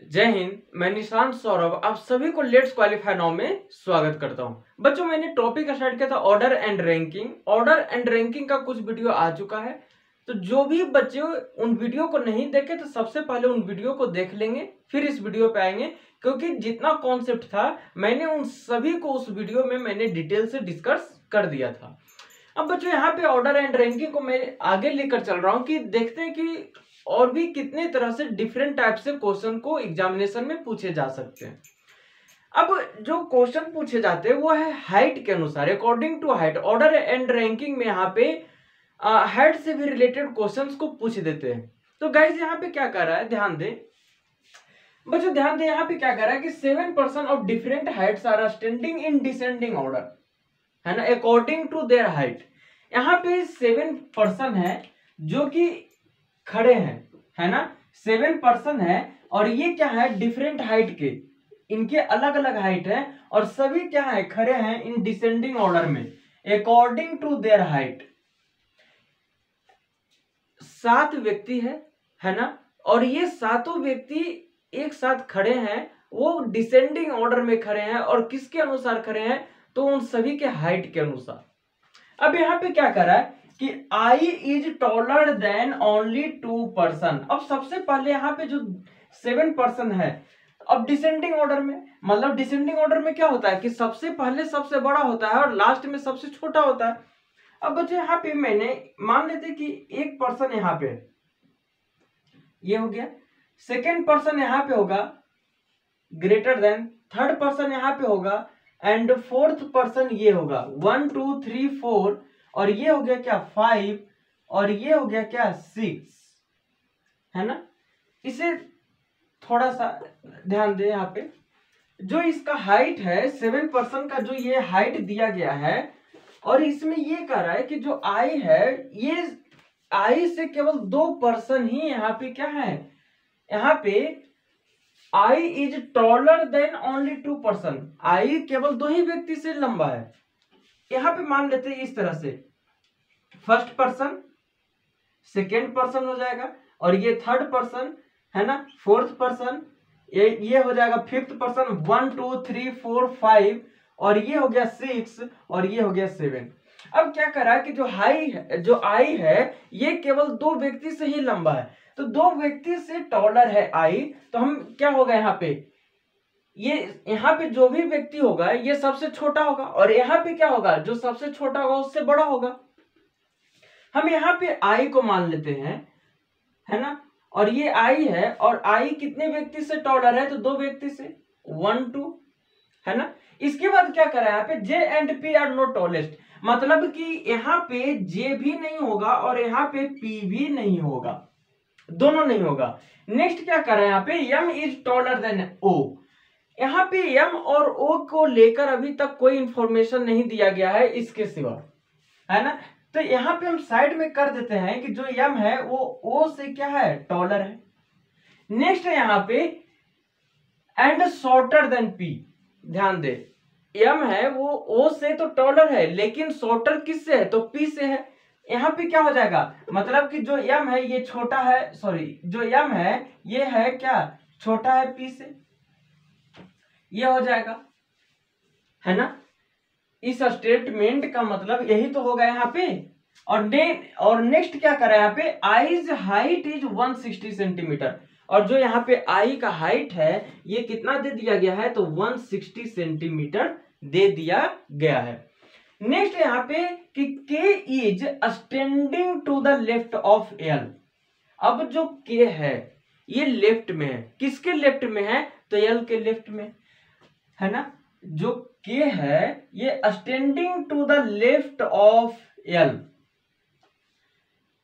जय हिंद। मैं निशांत सौरभ आप सभी को लेट्स क्वालिफाई नाउ में स्वागत करता हूं। बच्चों, मैंने टॉपिक स्टार्ट किया था order and ranking. Order and ranking का कुछ वीडियो आ चुका है, तो जो भी बच्चे उन वीडियो को नहीं देखे तो सबसे पहले उन वीडियो को देख लेंगे, फिर इस वीडियो पे आएंगे, क्योंकि जितना कॉन्सेप्ट था मैंने उन सभी को उस वीडियो में मैंने डिटेल से डिस्कस कर दिया था। अब बच्चों, यहाँ पे ऑर्डर एंड रैंकिंग को मैं आगे लेकर चल रहा हूँ कि देखते हैं कि और भी कितने तरह से डिफरेंट टाइप से क्वेश्चन को एग्जामिनेशन में पूछे जा सकते हैं। अब जो क्वेश्चन पूछे जाते हैं वो है हाइट के अनुसार, according to height. Order and ranking में यहाँ पे हाइट से भी रिलेटेड क्वेश्चंस को पूछ देते हैं। तो गाइज यहाँ पे क्या कर रहा है, ध्यान दें बच्चों, ध्यान दें। यहाँ पे क्या कर रहा है कि 7% of different heights are standing in descending order, है ना, अकॉर्डिंग टू देयर हाइट। यहाँ पे 7% है जो कि खड़े हैं, है ना, 7% है, और ये क्या है, डिफरेंट हाइट के, इनके अलग अलग हाइट है, और सभी क्या है, खड़े हैं इन डिसेंडिंग ऑर्डर में अकॉर्डिंग टू देयर हाइट। 7 व्यक्ति है ना, और ये सातों व्यक्ति एक साथ खड़े हैं, वो डिसेंडिंग ऑर्डर में खड़े हैं, और किसके अनुसार खड़े हैं, तो उन सभी के हाइट के अनुसार। अब यहाँ पे क्या कर रहा है कि I is taller then only 2%। अब सबसे पहले यहाँ पे जो 7% है, अब डिसेंडिंग ऑर्डर में, मतलब डिसेंडिंग ऑर्डर में क्या होता है कि सबसे पहले सबसे बड़ा होता है और लास्ट में सबसे छोटा होता है। अब बच्चे यहाँ पे मैंने मान लेते कि 1% यहाँ पे ये हो गया, सेकेंड पर्सन यहाँ पे होगा ग्रेटर देन, थर्ड पर्सन यहाँ पे होगा, एंड फोर्थ पर्सन ये होगा 1 2 3 4, और ये हो गया क्या 5, और ये हो गया क्या 6, है ना। इसे थोड़ा सा ध्यान दें। यहाँ पे जो इसका हाइट है 7% का, जो ये हाइट दिया गया है, और इसमें ये कह रहा है कि जो आई है, ये आई से केवल 2% ही यहाँ पे क्या है, यहाँ पे I is taller then only 2%। आई केवल 2 ही व्यक्ति से लंबा है। यहां पे मान लेते हैं इस तरह से, फर्स्ट पर्सन, सेकेंड पर्सन हो जाएगा, और ये थर्ड पर्सन, है ना, फोर्थ पर्सन, ये हो जाएगा फिफ्थ पर्सन, 1 2 3 4 5, और ये हो गया 6, और ये हो गया 7। अब क्या कर रहा है कि जो आई है ये केवल 2 व्यक्ति से ही लंबा है, तो 2 व्यक्ति से टॉलर है आई, तो हम क्या होगा यहाँ पे, ये यहाँ पे जो भी व्यक्ति होगा ये सबसे छोटा होगा, और यहाँ पे क्या होगा, जो सबसे छोटा होगा उससे बड़ा होगा। हम यहाँ पे आई को मान लेते हैं, है ना, और ये आई है, और आई कितने व्यक्ति से टॉलर है, तो 2 व्यक्ति से, 1 2, है ना। इसके बाद क्या करा है यहाँ पे, जे and P R not tallest, मतलब कि यहाँ पे जे भी नहीं होगा और यहाँ पे पी भी नहीं होगा, दोनों नहीं होगा। नेक्स्ट क्या कर रहा है यहाँ पे, एम इज टॉलर देन ओ। यहाँ पे एम और ओ को लेकर अभी तक कोई इंफॉर्मेशन नहीं दिया गया है इसके सिवा, है ना। तो यहाँ पे हम साइड में कर देते हैं कि जो एम है वो ओ से क्या है, टॉलर है। नेक्स्ट है यहाँ पे एंड शॉर्टर देन पी। ध्यान दे, एम है वो ओ से तो टॉलर है, लेकिन शॉर्टर किससे है, तो पी से है। यहाँ पे क्या हो जाएगा, मतलब कि जो एम है ये छोटा है, सॉरी, जो एम है ये है क्या, छोटा है पी से, ये हो जाएगा, है ना। इस स्टेटमेंट का मतलब यही तो होगा यहाँ पे। और नेक्स्ट क्या करा है यहाँ पे, आईज हाइट इज 160 सेंटीमीटर, और जो यहाँ पे आई का हाइट है ये कितना दे दिया गया है, तो 160 सेंटीमीटर दे दिया गया है। नेक्स्ट यहाँ पे कि K is standing to the left of L. अब जो के है ये लेफ्ट में है, किसके लेफ्ट में है, तो एल के लेफ्ट में, है ना। जो के है ये standing to the left of L,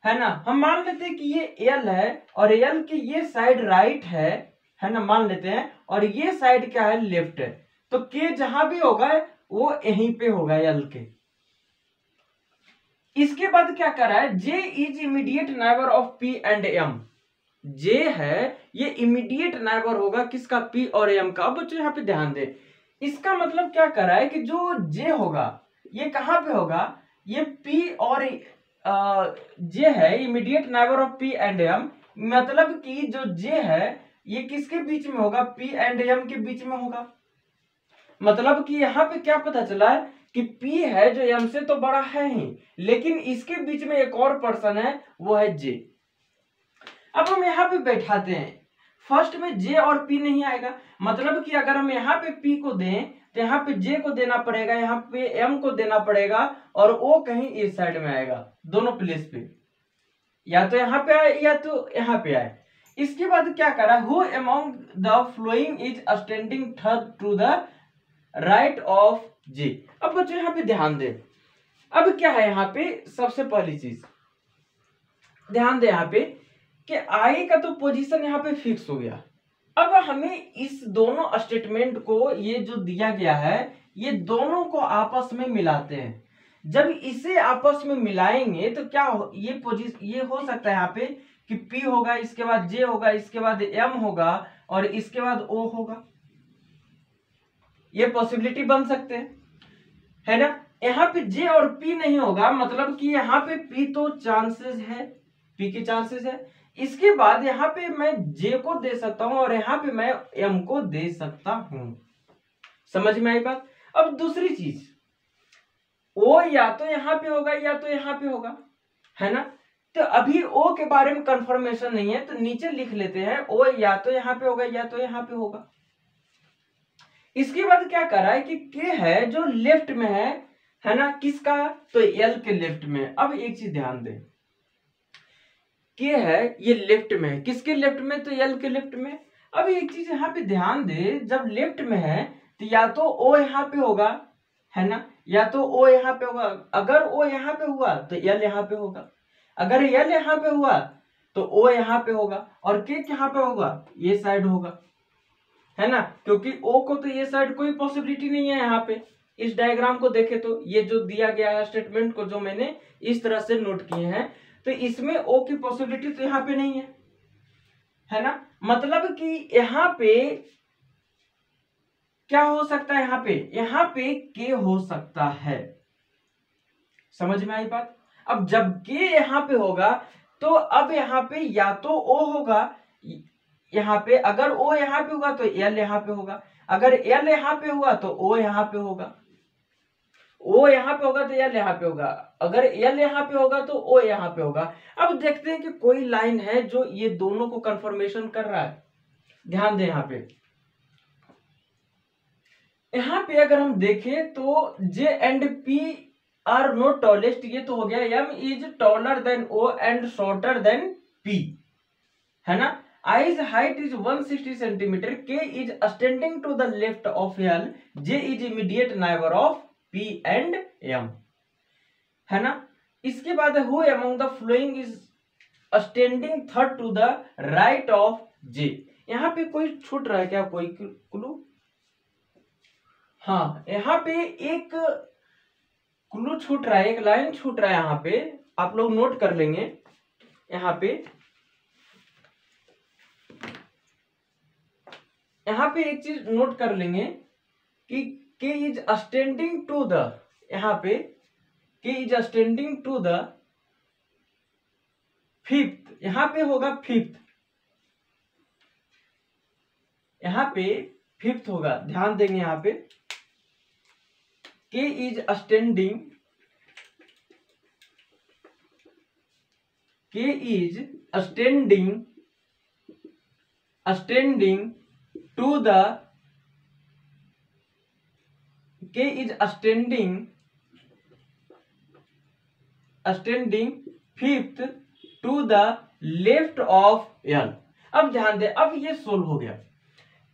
है ना। हम मान लेते हैं कि ये एल है, और एल की ये साइड राइट है ना, मान लेते हैं, और ये साइड क्या है, लेफ्ट है। तो के जहां भी होगा वो यहीं पे होगा एल के। इसके बाद क्या कर रहा है, J is immediate neighbour of P and M. J है ये इमीडिएट नाइबर होगा किसका, पी और एम का। अब बच्चों यहाँ पे ध्यान दे, इसका मतलब क्या कर रहा है कि जो जे होगा ये कहां पे होगा, ये पी और जे है immediate neighbour of P and M, मतलब कि जो जे है ये किसके बीच में होगा, P एंड M के बीच में होगा। मतलब कि यहाँ पे क्या पता चला है कि P है जो M से तो बड़ा है ही, लेकिन इसके बीच में एक और पर्सन है, वो है J। अब हम यहाँ पे बैठाते हैं, फर्स्ट में J और P नहीं आएगा, मतलब कि अगर हम यहाँ पे P को दें तो यहाँ पे J को देना पड़ेगा, यहाँ पे M को देना पड़ेगा, और O कहीं इस साइड में आएगा, दोनों प्लेस पे, या तो यहाँ पे आए या तो यहाँ पे आए। इसके बाद क्या करा, who among the following is standing third to the right of J। अब बच्चों यहाँ पे ध्यान दे, अब क्या है यहाँ पे, सबसे पहली चीज ध्यान दे यहाँ पे कि I का तो पोजीशन यहाँ पे फिक्स हो गया। अब हमें इस दोनों स्टेटमेंट को, ये जो दिया गया है, ये दोनों को आपस में मिलाते हैं। जब इसे आपस में मिलाएंगे तो क्या हो, ये हो सकता है यहाँ पे कि P होगा, इसके बाद J होगा, इसके बाद M होगा, और इसके बाद O होगा। ये पॉसिबिलिटी बन सकते हैं, है ना। यहाँ पे J और P नहीं होगा, मतलब कि यहाँ पे P तो चांसेस है, P के चांसेस है। इसके बाद यहाँ पे मैं J को दे सकता हूं और यहाँ पे मैं M को दे सकता हूं। समझ में आई बात। अब दूसरी चीज, O या तो यहाँ पे होगा या तो यहाँ पे होगा, है ना। तो अभी O के बारे में कंफर्मेशन नहीं है, तो नीचे लिख लेते हैं O या तो यहाँ पे होगा या तो यहाँ पे होगा। इसके बाद क्या कर रहा है कि K है जो लेफ्ट में है ना, किसका, तो L के लेफ्ट में। अब एक चीज ध्यान दें, K है ये लेफ्ट में है, किसके लेफ्ट में, तो L के लेफ्ट में। अब एक चीज यहाँ पे ध्यान दे, जब लेफ्ट में है तो या तो O यहाँ पे होगा, है ना, या तो O यहाँ पे होगा। अगर O यहाँ पे हुआ तो L यहाँ पे होगा, अगर L यहाँ पे हुआ तो O यहाँ पे होगा, और K यहाँ पे होगा, ये साइड होगा, है ना, क्योंकि O को तो ये साइड कोई पॉसिबिलिटी नहीं है। यहाँ पे इस डायग्राम को देखे तो ये जो दिया गया है स्टेटमेंट को, जो मैंने इस तरह से नोट किए हैं, तो इसमें O की पॉसिबिलिटी तो यहाँ पे नहीं है ना। मतलब कि यहाँ पे क्या हो सकता है, यहाँ पे K हो सकता है। समझ में आई बात। अब जब K यहाँ पे होगा तो अब यहाँ पे या तो O होगा, यहाँ पे अगर O यहाँ पे होगा तो L यहाँ पे होगा, अगर L यहाँ पे हुआ तो O यहाँ पे होगा, O यहाँ पे होगा तो L यहाँ पे होगा, अगर L यहाँ पे होगा तो O यहाँ पे होगा। अब देखते हैं कि कोई लाइन है जो ये दोनों को कंफर्मेशन कर रहा है। ध्यान दें यहाँ पे अगर हम देखें तो J and P are not tallest, ये तो हो गया M is taller than O and shorter than P, है ना। I's height is 160 centimeter, K is standing to the left of L, J is immediate neighbor of P and M, है ना। इसके बाद who among the following is standing third to the right of J। यहाँ पे कोई छूट रहा है क्या, कोई क्लू? हाँ, यहाँ पे एक क्लू छूट रहा है, एक लाइन छूट रहा है, यहाँ पे आप लोग नोट कर लेंगे। यहाँ पे एक चीज नोट कर लेंगे कि K is standing to the, यहाँ पे K is standing to the fifth, यहाँ पे होगा फिफ्थ, यहाँ पे फिफ्थ होगा। ध्यान देंगे यहाँ पे K is standing, K is standing to the, K is standing fifth to the left of L। अब ध्यान दे, अब ये सोल्व हो गया।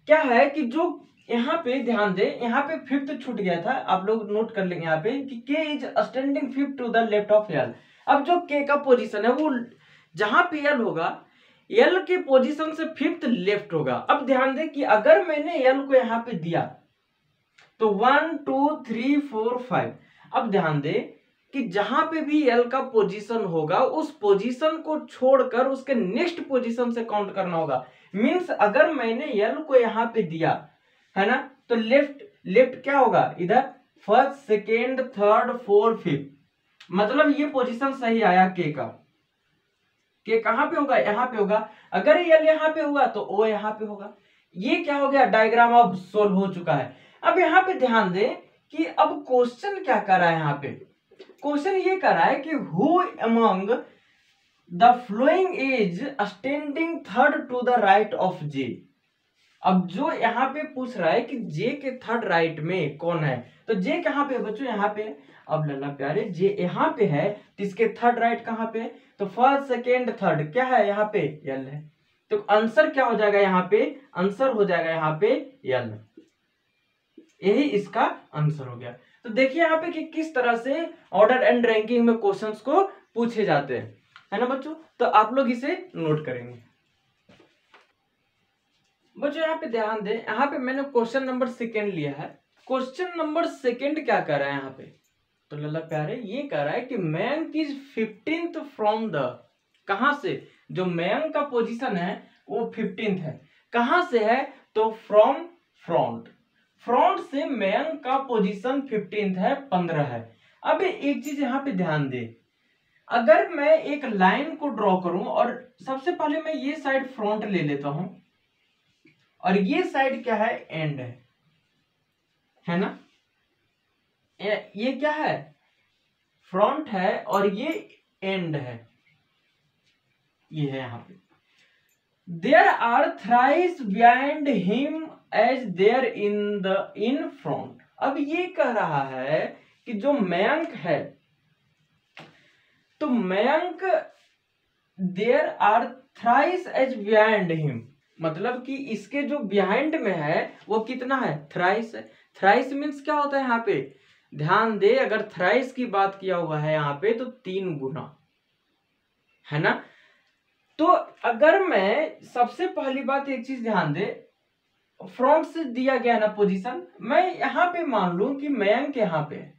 क्या है कि जो यहाँ पे ध्यान दे, यहाँ पे फिफ्थ छूट गया था, आप लोग नोट कर लेंगे यहाँ पे कि K is standing fifth to the left of L। अब जो K का पोजीशन है वो जहां पे L होगा, L के पोजीशन से फिफ्थ लेफ्ट होगा। अब ध्यान दे कि अगर मैंने L को यहाँ पे दिया तो 1 2 3 4 5। अब ध्यान दे कि जहां पे भी L का पोजीशन होगा उस पोजीशन को छोड़कर उसके नेक्स्ट पोजीशन से काउंट करना होगा। मींस अगर मैंने L को यहाँ पे दिया, है ना, तो लेफ्ट क्या होगा, इधर first second third fourth fifth, मतलब ये पोजीशन सही आया K का। के कहाँ पे होगा, यहाँ पे होगा। अगर यल यहाँ पे होगा तो ओ यहाँ पे होगा। ये क्या हो गया, डायग्राम अब सोल्व हो चुका है। अब यहाँ पे ध्यान दें कि अब क्वेश्चन क्या कर रहा है। यहाँ पे क्वेश्चन ये कर रहा है कि who among the following is standing third to the right of J. अब जो यहाँ पे पूछ रहा है कि जे के थर्ड राइट में कौन है, तो जे कहाँ पे बच्चों, यहाँ पे। अब लल्ला प्यारे जे यहाँ पे है तो इसके थर्ड राइट कहाँ पे, तो फर्स्ट सेकेंड थर्ड क्या है, यहाँ पे यल है। तो आंसर क्या हो जाएगा, यहाँ पे आंसर हो जाएगा यहाँ पे यल। यही इसका आंसर हो गया। तो देखिए यहाँ पे कि किस तरह से ऑर्डर एंड रैंकिंग में क्वेश्चंस को पूछे जाते हैं, है ना बच्चों। तो आप लोग इसे नोट करेंगे। बच्चों यहाँ पे ध्यान दें, यहाँ पे मैंने क्वेश्चन नंबर सेकेंड लिया है। क्वेश्चन नंबर सेकेंड क्या कर रहा है यहाँ पे, तो लल्ला प्यारे ये कह रहा है कि Mayank is 15th from the, कहां से, जो मयंक का पोजीशन है वो 15th है। कहां से है, तो फ्रॉम फ्रंट, फ्रंट से मयंक का पोजीशन 15th है, 15 है। अब एक चीज यहाँ पे ध्यान दे, अगर मैं एक लाइन को ड्रॉ करूं और सबसे पहले मैं ये साइड फ्रंट ले लेता हूं और ये साइड क्या है, एंड है ना। ये क्या है, फ्रंट है और ये एंड है, ये है यहाँ पे। There are thrice behind him as there in front. अब ये कह रहा है कि जो मयंक है, तो Mayank there are thrice as behind him, मतलब कि इसके जो बिहाइंड में है वो कितना है, थ्राइस है। थ्राइस मीन्स क्या होता है, यहाँ पे ध्यान दे, अगर थ्राइस की बात किया हुआ है यहाँ पे तो 3 गुना, है ना। तो अगर मैं सबसे पहली बात एक चीज ध्यान दे, फ्रंट से दिया गया है ना पोजीशन, मैं यहां पे मान लूं कि मयंक यहां पे है,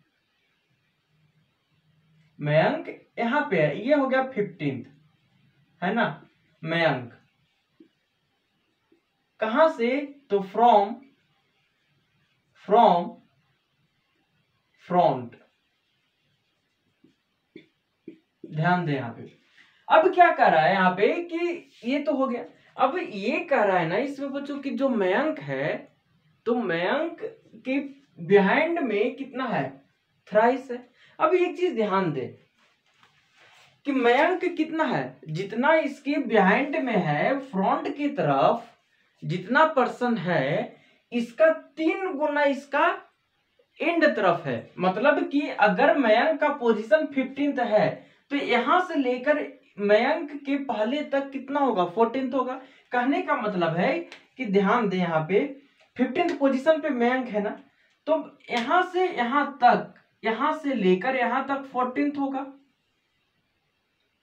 मयंक यहां पे है, ये हो गया 15th, है ना। मयंक कहां से, तो फ्रॉम फ्रंट, ध्यान दे यहाँ पे। अब क्या कर रहा है यहाँ पे कि ये तो हो गया। अब ये कह रहा है ना इसमें बच्चों की जो मयंक है, तो मयंक के बिहाइंड में कितना है, थ्राइस है। अब एक चीज ध्यान दे कि मयंक कितना है, जितना इसके बिहाइंड में है फ्रंट की तरफ जितना पर्सन है, इसका 3 गुना इसका एंड तरफ है। मतलब कि अगर मयंक का पोजीशन 15th है तो यहां से लेकर मयंक के पहले तक कितना होगा, 14th होगा। कहने का मतलब है कि ध्यान दे यहाँ पे 15th पोजीशन पे मयंक है ना, तो यहां से यहां तक, यहां से लेकर यहां तक 14th होगा,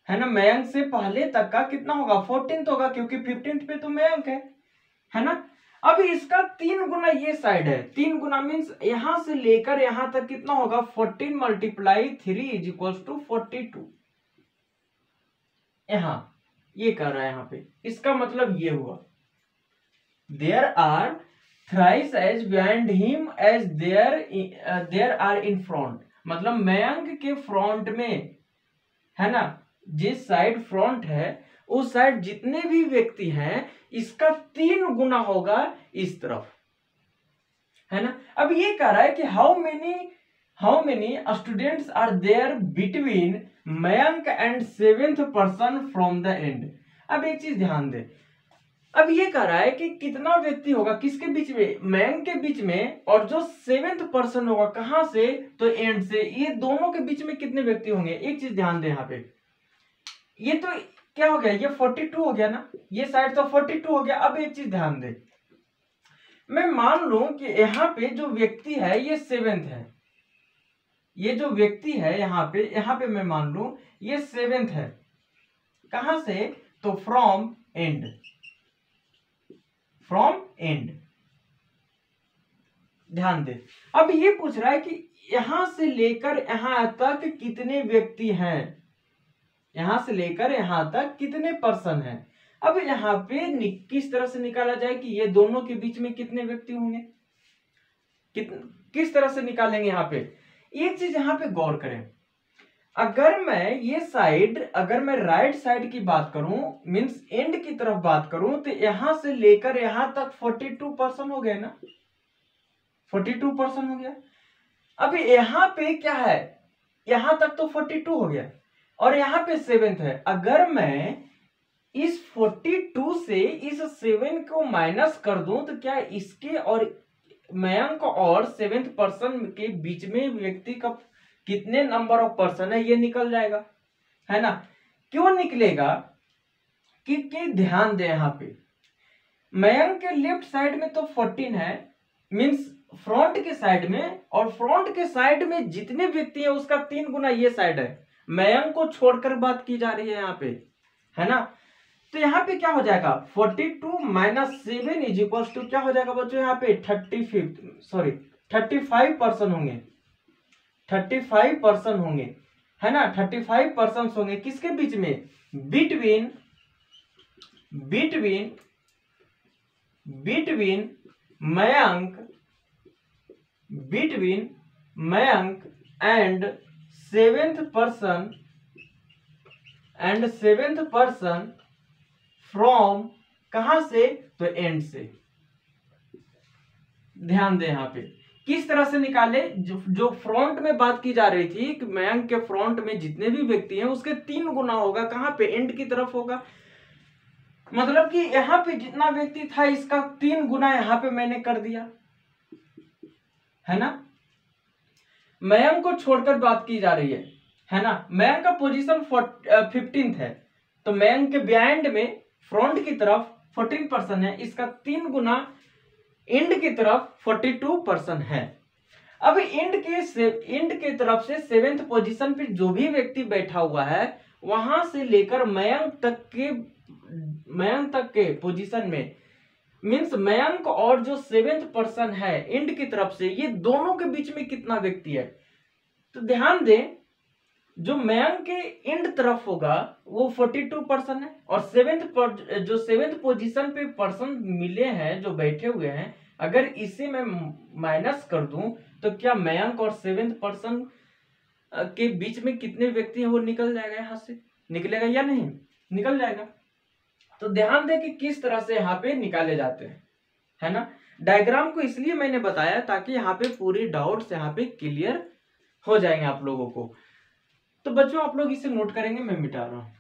है ना। मयंक से पहले तक का कितना होगा, 14th होगा, क्योंकि 15th पे तो मयंक है ना। अब इसका 3 गुना ये साइड है, 3 गुना मीन्स यहां से लेकर यहां तक कितना होगा, 14 × 3 = 42। यहां ये कर रहा है यहाँ पे, इसका मतलब ये हुआ there are thrice as behind him as there are in front, मतलब मयंक के फ्रंट में, है ना, जिस साइड फ्रंट है उस साइड जितने भी व्यक्ति हैं इसका 3 गुना होगा इस तरफ, है ना। अब ये कह रहा है कि how many students are there between Mayank and 7th person from the end. अब एक चीज ध्यान दे, अब ये कह रहा है कि कितना व्यक्ति होगा किसके बीच में, मयंक के बीच में, और जो 7th पर्सन होगा कहां से, तो एंड से, ये दोनों के बीच में कितने व्यक्ति होंगे। एक चीज ध्यान दे यहाँ पे, ये तो क्या हो गया, ये 42 हो गया ना, ये साइड तो 42 हो गया। अब एक चीज ध्यान दे, मैं मान लूं कि यहाँ पे जो व्यक्ति है ये 7th है, ये जो व्यक्ति है यहाँ पे मैं मान लूं ये 7th है, कहां से, तो फ्रॉम एंड, ध्यान दे। अब ये पूछ रहा है कि यहां से लेकर यहां तक कितने व्यक्ति हैं, यहां से लेकर यहां तक कितने पर्सन हैं। अब यहाँ पे किस तरह से निकाला जाए कि ये दोनों के बीच में कितने व्यक्ति होंगे, किस तरह से निकालेंगे। यहाँ पे एक चीज यहाँ पे गौर करें, अगर मैं ये साइड, अगर मैं राइट साइड की बात करूं, मींस एंड की तरफ बात करूं, तो यहां से लेकर यहां तक 42% हो गया ना, 42% हो गया। अब यहां पे क्या है, यहां तक तो 42 हो गया और यहां पे 7 है। अगर मैं इस 42 से इस 7 को माइनस कर दूं तो क्या इसके और मयंक और 7th पर्सन के बीच में व्यक्ति का कितने नंबर ऑफ पर्सन है ये निकल जाएगा, है ना। क्यों निकलेगा कि ध्यान दे, यहां पे मयंक के लेफ्ट साइड में तो 14 है, मींस फ्रंट के साइड में, और फ्रंट के साइड में जितने व्यक्ति है उसका 3 गुना ये साइड है। मयंक को छोड़कर बात की जा रही है यहाँ पे, है ना। तो यहाँ पे क्या हो जाएगा, 42 माइनस 7 इज इक्वल टू क्या हो जाएगा बच्चों, यहाँ पे 35% होंगे, 35% होंगे, है ना। 35% होंगे किसके बीच में, between between between Mayank, between Mayank and 7th person from, कहां से, तो एंड से। ध्यान दें यहां पे किस तरह से निकाले, जो फ्रंट में बात की जा रही थी कि मयंक के फ्रंट में जितने भी व्यक्ति हैं उसके 3 गुना होगा, कहां पे, एंड की तरफ होगा। मतलब कि यहां पे जितना व्यक्ति था इसका 3 गुना यहां पे मैंने कर दिया, है ना। मयंक को छोड़कर बात की जा रही है ना। मयंक का पोजीशन 15th है, तो मयंक के बिहाइंड में फ्रंट की तरफ 14% है, इसका 3 गुना एंड की तरफ 42% है। अब एंड के तरफ से 7th पोजीशन पे जो भी व्यक्ति बैठा हुआ है वहां से लेकर मयंक तक के पोजीशन में, मींस मयंक और जो 7th पर्सन है एंड की तरफ से, ये दोनों के बीच में कितना व्यक्ति है। तो ध्यान दें, जो मयंक के एंड तरफ होगा वो 42% है, और जो 7th पोजीशन पे पर्सन मिले हैं जो बैठे हुए हैं, अगर इसे मैं माइनस कर दूं तो क्या मयंक और 7th पर्सन के बीच में कितने व्यक्ति हैं वो निकल जाएगा, यहां से निकलेगा या नहीं, निकल जाएगा। तो ध्यान दें कि किस तरह से यहाँ पे निकाले जाते हैं, है ना। डायग्राम को इसलिए मैंने बताया ताकि यहाँ पे पूरी डाउट्स यहाँ पे क्लियर हो जाएंगे आप लोगों को। तो बच्चों आप लोग इसे नोट करेंगे, मैं मिटा रहा हूं।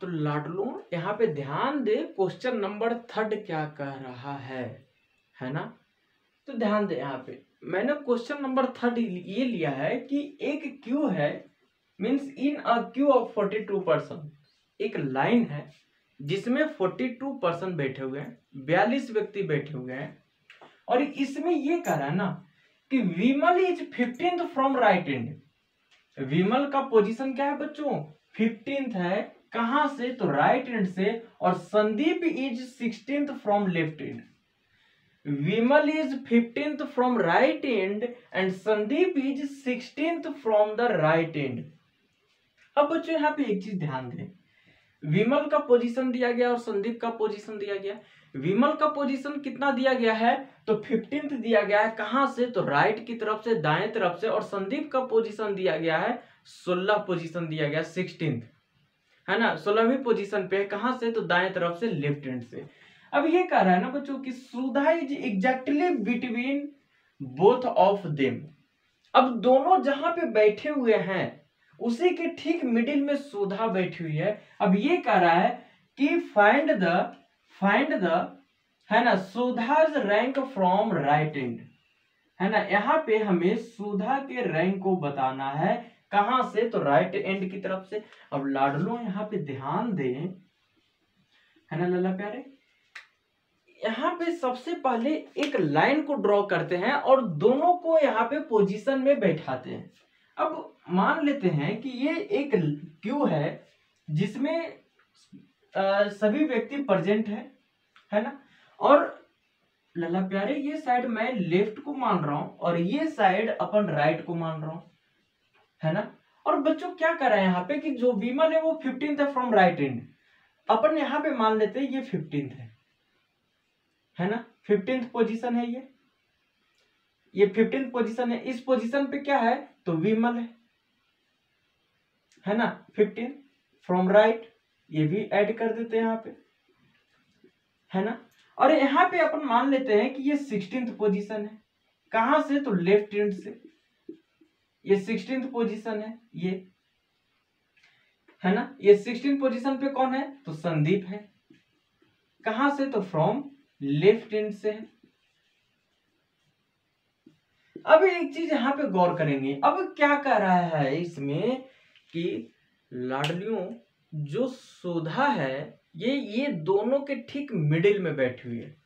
तो लाडलो यहाँ पे ध्यान दे, क्वेश्चन नंबर 3 क्या कह रहा है ना। तो ध्यान दे, यहाँ पे मैंने क्वेश्चन नंबर 3 ये लिया है कि एक क्यू है, means in a Q of 42%, एक लाइन है जिसमें 42% बैठे हुए हैं, 42 व्यक्ति बैठे हुए हैं, और इसमें ये कह रहा है ना कि Vimal is 15th from right end. Vimal का पोजीशन क्या है बच्चों, 15th है, कहां से, तो राइट एंड से, और Sandeep is 16th from left and. Vimal is 15th from right and and Sandeep is 16th from the right and. अब बच्चों यहाँ पे एक चीज ध्यान दें, विमल का पोजीशन दिया गया और संदीप का पोजीशन दिया गया। विमल का पोजीशन कितना दिया गया है, तो 15th दिया गया है, कहां से, तो राइट की तरफ से, दाएं तरफ से, और संदीप का पोजीशन दिया गया है 16 पोजीशन दिया गया, 16th, है ना, 16वीं पोजीशन पे, कहां से, तो दाएं तरफ से, लेफ्ट हैंड से। अब ये कह रहा है ना बच्चों कि Sudha is exactly between both of them. अब दोनों जहां पे बैठे हुए हैं उसी के ठीक मिडिल में सुधा बैठी हुई है। अब ये कह रहा है कि फाइंड द है ना Sudha's rank from right and, है ना। यहाँ पे हमें सुधा के रैंक को बताना है, कहां से, तो राइट एंड की तरफ से। अब लाडलो यहाँ पे ध्यान दें, है ना लल्ला प्यारे, यहाँ पे सबसे पहले एक लाइन को ड्रॉ करते हैं और दोनों को यहाँ पे पोजीशन में बैठाते हैं। अब मान लेते हैं कि ये एक क्यू है जिसमें सभी व्यक्ति प्रेजेंट है ना, और लल्ला प्यारे ये साइड मैं लेफ्ट को मान रहा हूं और ये साइड अपन राइट को मान रहा हूं, है ना। और बच्चों क्या कर रहे हैं यहाँ पे कि जो विमल है वो 15th है फ्रॉम राइट एंड, अपन यहाँ पे मान लेते हैं ये 15th है ना, 15th पोजीशन है ये 15th पोजीशन है, इस पोजीशन पे क्या है तो विमल है ना 15 फ्रॉम राइट, ये भी ऐड कर देते हैं यहाँ पे, है ना। और यहाँ पे अपन मान लेते हैं कि ये 16th पोजीशन है, कहां से तो लेफ्ट हैंड से, ये 16th पोजीशन है ये, है ना। ये 16th पोजीशन पे कौन है तो संदीप है, कहां से तो फ्रॉम लेफ्ट हैंड से है। अब एक चीज यहां पे गौर करेंगे, अब क्या कह रहा है इसमें कि लाडलियों जो सुधा है ये दोनों के ठीक मिडिल में बैठी हुई है।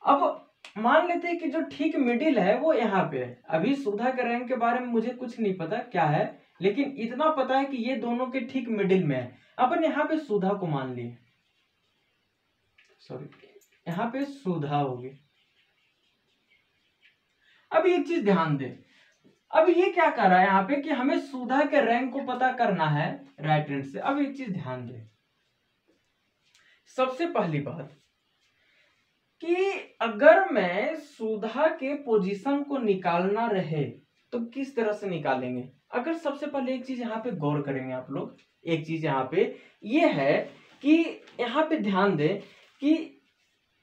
अब मान लेते हैं कि जो ठीक मिडिल है वो यहाँ पे है। अभी सुधा के रैंक के बारे में मुझे कुछ नहीं पता क्या है, लेकिन इतना पता है कि ये दोनों के ठीक मिडिल में है। अपन यहाँ पे सुधा को मान लिए, सॉरी यहाँ पे सुधा होगी। अब एक चीज ध्यान दे, अब ये क्या कर रहा है यहाँ पे कि हमें सुधा के रैंक को पता करना है राइट हैंड से। अब एक चीज ध्यान दे, सबसे पहली बात कि अगर मैं सुधा के पोजीशन को निकालना रहे तो किस तरह से निकालेंगे। अगर सबसे पहले एक चीज यहाँ पे गौर करेंगे आप लोग, एक चीज यहाँ पे ये है कि यहाँ पे ध्यान दे कि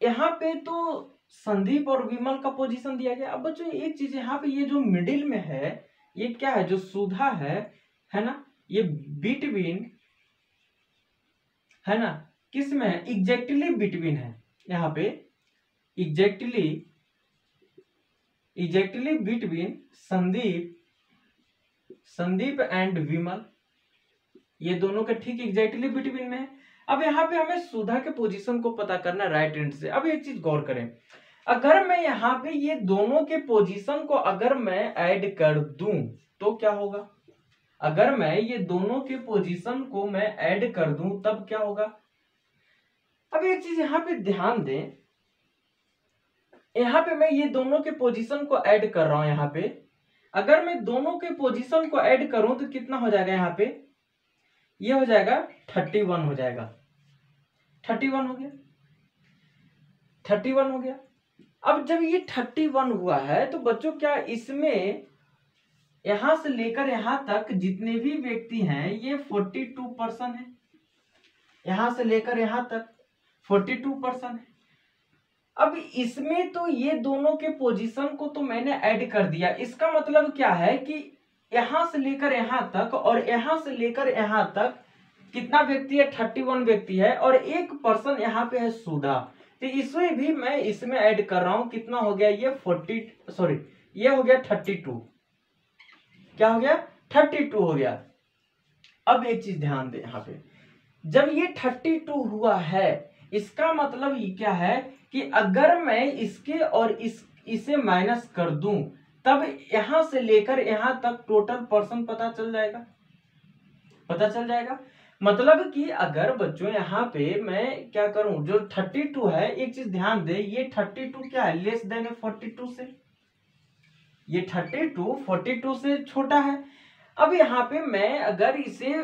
यहाँ पे तो संदीप और विमल का पोजीशन दिया गया। अब बच्चों एक चीज यहाँ पे ये जो मिडिल में है ये क्या है, जो सुधा है ना, ये बिटवीन है ना, किस में है एग्जैक्टली बिटवीन है, यहाँ पे एग्जैक्टली बिटवीन संदीप एंड विमल, ये दोनों के ठीक एग्जैक्टली बिटवीन में है। अब यहाँ पे हमें सुधा के पोजीशन को पता करना राइट हैंड से। अब एक चीज गौर करें, अगर मैं यहाँ पे ये दोनों के पोजीशन को अगर मैं ऐड कर दूं तो क्या होगा, अगर मैं ये दोनों के पोजीशन को मैं ऐड कर दूं तब क्या होगा। अब एक चीज यहाँ पे ध्यान दें, यहाँ पे मैं ये दोनों के पोजीशन को ऐड कर रहा हूं। यहाँ पे अगर मैं दोनों के पोजीशन को ऐड करूं तो कितना हो जाएगा, यहाँ पे ये हो जाएगा 31 हो जाएगा, 31 हो गया, 31 हो गया। अब जब ये 31 हुआ है तो बच्चों क्या इसमें यहां से लेकर यहां तक जितने भी व्यक्ति हैं ये 42% है, यहां से लेकर यहां तक 42% है। अब इसमें तो ये दोनों के पोजीशन को तो मैंने ऐड कर दिया, इसका मतलब क्या है कि यहां से लेकर यहां तक और यहां से लेकर यहां तक कितना व्यक्ति है, 31 व्यक्ति है, और 1% यहाँ पे है सुधा, तो इसमें भी मैं इसमें ऐड कर रहा हूं। कितना हो गया ये ये हो गया 32, क्या हो गया 32 हो गया। अब एक चीज ध्यान दे, यहाँ पे जब ये 32 हुआ है इसका मतलब ये क्या है कि अगर मैं इसके और इसे माइनस कर दूं तब यहां से लेकर यहां तक टोटल पर्सन पता चल जाएगा। मतलब कि अगर बच्चों यहाँ पे मैं क्या करूं, जो 32 है, एक चीज ध्यान दे, ये 32 क्या है लेस देन 42 से, ये 32 42 से छोटा है। अब यहाँ पे मैं अगर इसे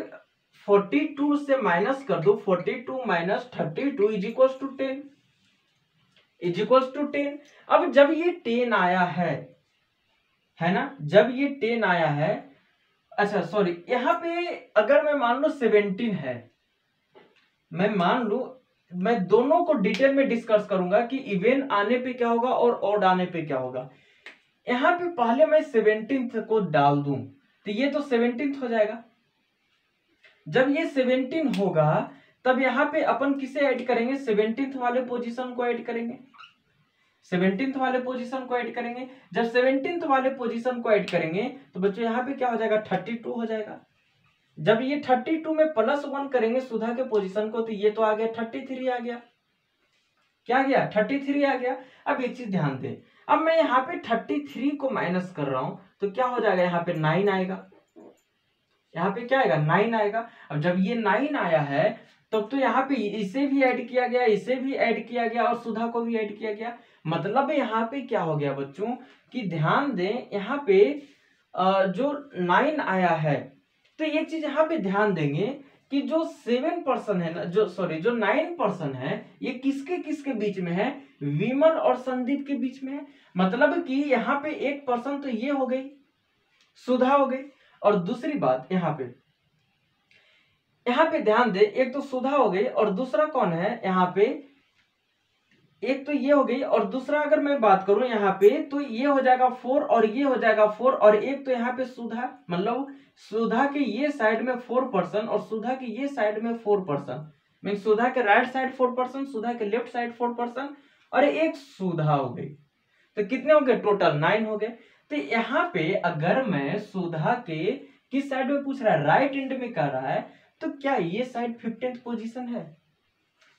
42 से माइनस कर दो, 42 माइनस 32 इज इक्वल्स टू 10। अब जब ये 10 आया है ना, जब ये 10 आया है, अच्छा सॉरी, यहाँ पे अगर मैं मान लो 17 है, मैं मान लू, मैं दोनों को डिटेल में डिस्कस करूंगा कि इवन आने पे क्या होगा और ऑड आने पे क्या होगा। यहाँ पे पहले मैं 17th को डाल दूं तो ये तो 17th हो जाएगा। जब ये 17 होगा तब यहाँ पे अपन किसे ऐड करेंगे, 17th वाले पोजीशन को ऐड करेंगे, 17th वाले पोजीशन को ऐड करेंगे। जब 17th वाले पोजीशन को ऐड करेंगे तो बच्चों यहाँ पे क्या हो जाएगा 32 हो जाएगा। जब ये 32 में +1 करेंगे सुधा के पोजीशन को तो ये तो आ गया 33 आ गया, क्या आ गया 33 आ गया। अब एक चीज ध्यान दे, अब मैं यहाँ पे 33 को माइनस कर रहा हूं तो क्या हो जाएगा, यहाँ पे 9 आएगा, यहाँ पे क्या आएगा 9 आएगा। अब जब ये 9 आया है तब तो यहाँ पे इसे भी ऐड किया गया, इसे भी ऐड किया गया और सुधा को भी ऐड किया गया। मतलब यहाँ पे क्या हो गया बच्चों कि ध्यान दें, यहाँ पे जो 9 आया है तो ये चीज यहाँ पे ध्यान देंगे कि जो 7% है ना, जो 9% है, ये किसके किसके बीच में है? विमल और संदीप के बीच में है। मतलब कि यहाँ पे 1% तो ये हो गई, सुधा हो गई। और दूसरी बात यहाँ पे ध्यान दे, एक तो सुधा हो गई और दूसरा कौन है यहाँ पे? एक तो ये हो गई और दूसरा अगर मैं बात करूं यहाँ पे तो ये हो जाएगा 4 और ये हो जाएगा 4 और एक तो यहाँ पे सुधा, मतलब सुधा के ये साइड में 4% और सुधा के ये साइड में 4%, मीन सुधा के राइट साइड 4%, सुधा के लेफ्ट साइड 4% और एक सुधा हो गई। तो कितने हो गए? टोटल 9 हो गए। तो यहाँ पे अगर मैं सुधा के किस साइड में पूछ रहा है? राइट एंड में कर रहा है, तो क्या ये साइड 15th पोजीशन है?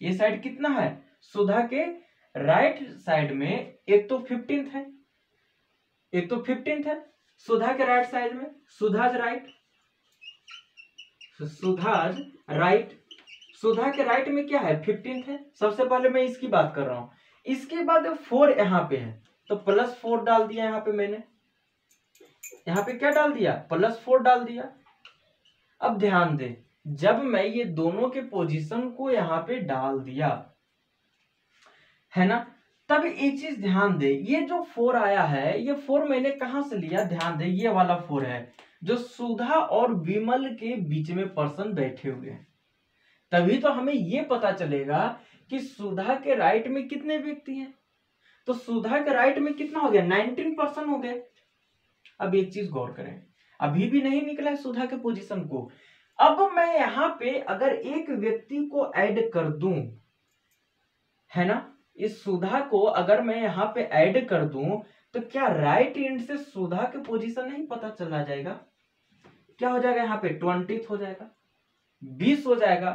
ये साइड कितना है? सुधा के राइट साइड में एक तो 15th है, एक तो 15th है सुधा के राइट साइड में, सुधाज राइट, सुधाज राइट, सुधा के राइट में क्या है? 15th है। सबसे पहले मैं इसकी बात कर रहा हूं। इसके बाद 4 यहाँ पे है तो +4 डाल दिया यहाँ पे मैंने, यहाँ पे क्या डाल दिया? +4 डाल दिया। अब ध्यान दे, जब मैं ये दोनों के पोजीशन को यहाँ पे डाल दिया है ना, तब एक चीज ध्यान दे, ये जो 4 आया है, ये 4 मैंने कहां से लिया? ध्यान दे, ये वाला 4 है जो सुधा और विमल के बीच में पर्सन बैठे हुए हैं। तभी तो हमें ये पता चलेगा कि सुधा के राइट में कितने व्यक्ति हैं। तो सुधा के राइट में कितना हो गया? 19% हो गए। अब एक चीज गौर करें, अभी भी नहीं निकला है सुधा के पोजीशन को। अब मैं यहाँ पे अगर एक व्यक्ति को ऐड कर दूं, है ना, इस सुधा को अगर मैं यहाँ पे ऐड कर दूं तो क्या राइट एंड से सुधा के पोजीशन नहीं पता चला जाएगा? क्या हो जाएगा? यहाँ पे 20th हो जाएगा, 20 हो जाएगा,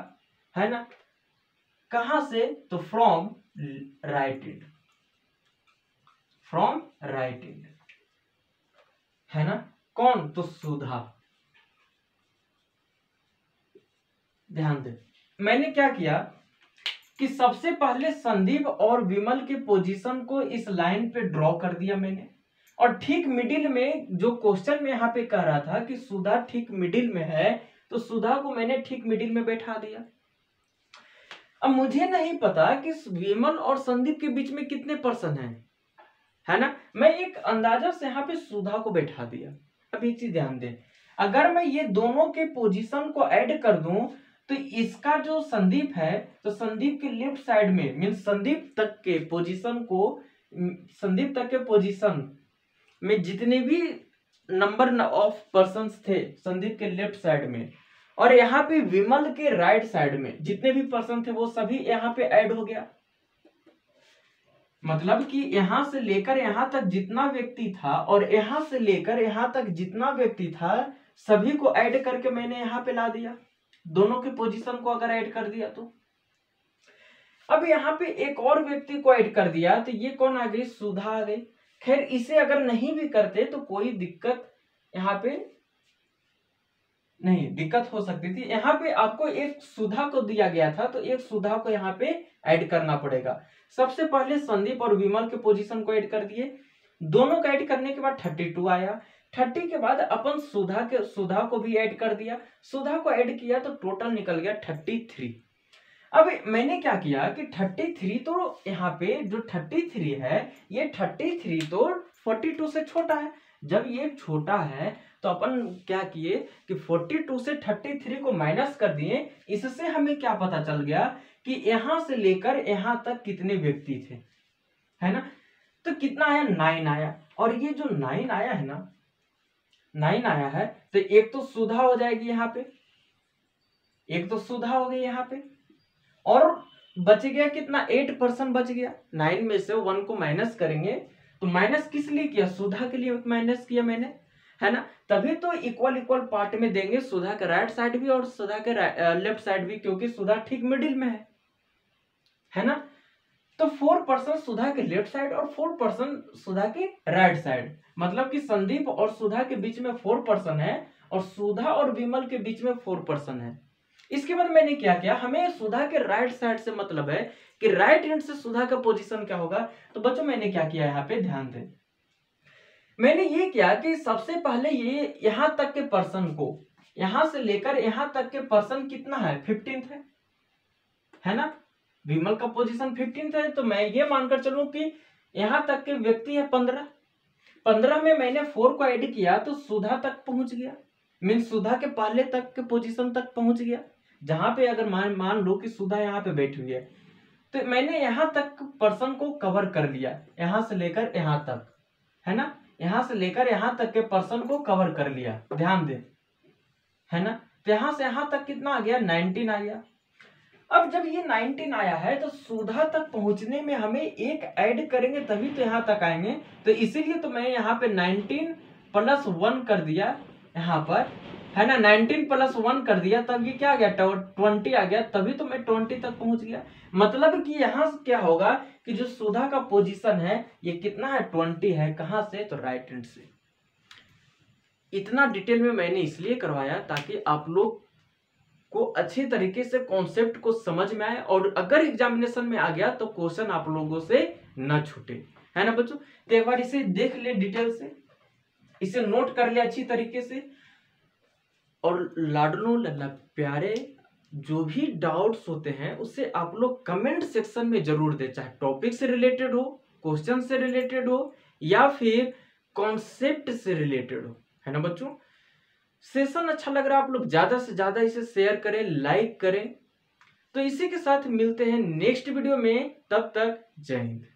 है ना। कहां से? तो from right and, from right and, है ना। कौन? तो सुधा। ध्यान दे, मैंने क्या किया कि सबसे पहले संदीप और विमल के पोजीशन को इस लाइन पे ड्रॉ कर दिया मैंने, और ठीक मिडिल में जो क्वेश्चन में यहाँ पे कह रहा था कि सुधा ठीक मिडिल में है, तो सुधा को मैंने ठीक मिडिल में बैठा दिया। अब मुझे नहीं पता कि विमल और संदीप के बीच में कितने पर्सन है ना, मैं एक अंदाजा से यहाँ पे सुधा को बैठा दिया। अब एक चीज ध्यान दे, अगर मैं ये दोनों के पोजीशन को ऐड कर दूं तो इसका जो संदीप है, तो संदीप के लेफ्ट साइड में, मीन संदीप तक के पोजीशन में जितने भी नंबर ऑफ पर्सन्स थे संदीप के लेफ्ट साइड में, और यहाँ पे विमल के राइट साइड में जितने भी पर्सन थे वो सभी यहाँ पे ऐड हो गया। मतलब कि यहां से लेकर यहां तक जितना व्यक्ति था और यहां से लेकर यहां तक जितना व्यक्ति था सभी को ऐड करके मैंने यहाँ पे ला दिया। दोनों के पोजीशन को अगर ऐड कर दिया तो अब यहाँ पे एक और व्यक्ति को ऐड कर दिया तो ये कौन आ गई? सुधा आ गई। खैर इसे अगर नहीं भी करते तो कोई दिक्कत यहाँ पे नहीं, दिक्कत हो सकती थी। यहाँ पे आपको एक सुधा को दिया गया था तो एक सुधा को यहाँ पे ऐड करना पड़ेगा। सबसे पहले संदीप और विमल के पोजीशन को ऐड कर दिए, दोनों का ऐड करने के बाद 32 आया। 30 के बाद अपन सुधा को भी ऐड कर दिया, सुधा को ऐड किया तो टोटल निकल गया 33। अब मैंने क्या किया कि 33 तो यहाँ पे जो 33 है, ये 33 तो 42 से छोटा है। जब ये छोटा है तो अपन क्या किए कि 42 से 33 को माइनस कर दिए। इससे हमें क्या पता चल गया कि यहां से लेकर यहां तक कितने व्यक्ति थे, है ना। तो कितना आया? 9 आया। और ये जो 9 आया है ना, 9 आया है तो एक तो सुधा हो जाएगी यहाँ पे, एक तो सुधा हो गई यहाँ पे, और बच गया कितना? 8% बच गया। 9 में से 1 को माइनस करेंगे तो माइनस किस लिए किया? सुधा के लिए माइनस किया मैंने, है ना। तभी तो इक्वल पार्ट में देंगे, सुधा के राइट साइड भी और सुधा के लेफ्ट साइड भी, क्योंकि सुधा ठीक मिडिल में है ना। तो 4% सुधा के लेफ्ट साइड और 4% सुधा के राइट साइड, मतलब कि संदीप और सुधा के बीच में 4% है और सुधा और विमल के बीच में 4% है। इसके बाद मैंने क्या किया, हमें सुधा के राइट साइड से मतलब है कि राइट हैंड से सुधा का पोजीशन क्या होगा। तो बच्चों मैंने क्या किया, यहाँ पे ध्यान दें, मैंने ये किया कि सबसे पहले ये यहां तक के पर्सन को, यहां से लेकर यहां तक के पर्सन कितना है, 15th है ना। विमल का पोजीशन 15th है, तो मैं ये मानकर चलूं कि यहां तक के व्यक्ति है 15 में मैंने 4 को ऐड किया तो सुधा तक पहुंच गया, मीन सुधा के पहले तक के पोजीशन तक पहुंच गया। जहां पे अगर मान लो कि सुधा यहाँ पे बैठी हुई है, तो मैंने यहां तक पर्सन को कवर कर लिया, यहां से लेकर यहां तक, है ना। यहां से लेकर यहां तक के पर्सन को कवर कर लिया, ध्यान दे, है ना। तो यहां से यहां तक कितना आ गया, 19 आ गया। अब जब ये 19 आया है तो सुधा तक पहुंचने में हमें एक ऐड करेंगे तभी तो यहां तक आएंगे। तो इसीलिए तो मैं यहाँ पे 19 + 1 कर दिया यहाँ पर, है ना। 19 + 1 कर दिया, तब ये क्या आ गया, 20 आ गया, तभी तो मैं 20 तक पहुंच गया। मतलब कि यहाँ से क्या होगा कि जो सुधा का पोजीशन है ये कितना है, 20 है। कहां से, तो राइट हैंड से। इतना डिटेल में मैंने इसलिए करवाया ताकि आप लोग को अच्छे तरीके से कॉन्सेप्ट को समझ में आए, और अगर एग्जामिनेशन में आ गया तो क्वेश्चन आप लोगों से न छूटे, है ना बच्चों। तो एक बार इसे देख ले डिटेल से, इसे नोट कर ले अच्छी तरीके से। और लाडलो लल्ला प्यारे, जो भी डाउट्स होते हैं उससे आप लोग कमेंट सेक्शन में जरूर दे, चाहे टॉपिक से रिलेटेड हो, क्वेश्चन से रिलेटेड हो, या फिर कॉन्सेप्ट से रिलेटेड हो, है ना बच्चों। सेशन अच्छा लग रहा है, आप लोग ज्यादा से ज्यादा इसे शेयर करें, लाइक करें। तो इसी के साथ मिलते हैं नेक्स्ट वीडियो में, तब तक जय हिंद।